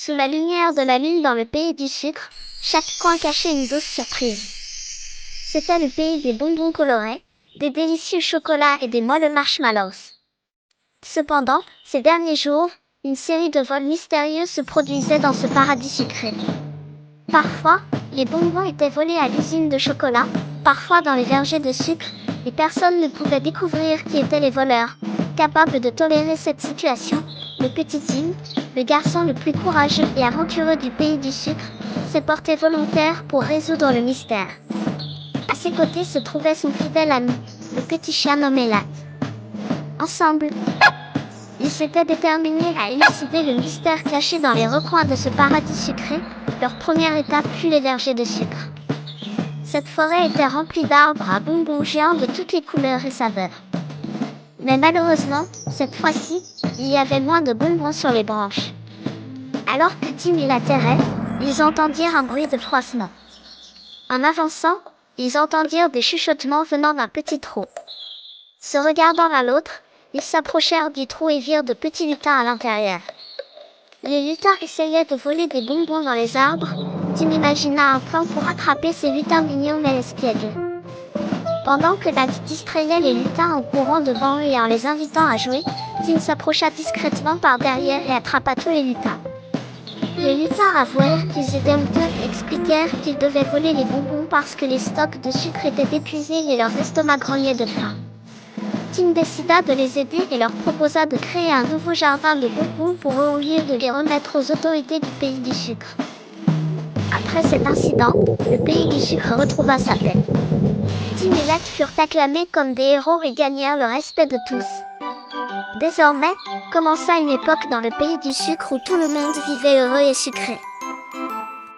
Sous la lumière de la lune dans le pays du sucre, chaque coin cachait une douce surprise. C'était le pays des bonbons colorés, des délicieux chocolats et des moelleux marshmallows. Cependant, ces derniers jours, une série de vols mystérieux se produisait dans ce paradis sucré. Parfois, les bonbons étaient volés à l'usine de chocolat, parfois dans les vergers de sucre, et personne ne pouvait découvrir qui étaient les voleurs. Capable de tolérer cette situation, le petit Tim, le garçon le plus courageux et aventureux du pays du sucre, s'est porté volontaire pour résoudre le mystère. À ses côtés se trouvait son fidèle ami, le petit chien nommé Lat. Ensemble, ils s'étaient déterminés à élucider le mystère caché dans les recoins de ce paradis sucré. Leur première étape fut les vergers de sucre. Cette forêt était remplie d'arbres à bonbons géants de toutes les couleurs et saveurs. Mais malheureusement, cette fois-ci, il y avait moins de bonbons sur les branches. Alors que Tim et l'atterraient, ils entendirent un bruit de froissement. En avançant, ils entendirent des chuchotements venant d'un petit trou. Se regardant l'un l'autre, ils s'approchèrent du trou et virent de petits lutins à l'intérieur. Les lutins essayaient de voler des bonbons dans les arbres. Tim imagina un plan pour attraper ces lutins mignons mais espiègles. Pendant que Nat distrayait les lutins en courant devant eux et en les invitant à jouer, Tim s'approcha discrètement par derrière et attrapa tous les lutins. Les lutins avouèrent qu'ils étaient honteux et expliquèrent qu'ils devaient voler les bonbons parce que les stocks de sucre étaient épuisés et leurs estomacs grognaient de faim. Tim décida de les aider et leur proposa de créer un nouveau jardin de bonbons pour eux au lieu de les remettre aux autorités du pays du sucre. Après cet incident, le pays du sucre retrouva sa paix. Tim et Lat furent acclamés comme des héros et gagnèrent le respect de tous. Désormais, commença une époque dans le pays du sucre où tout le monde vivait heureux et sucré.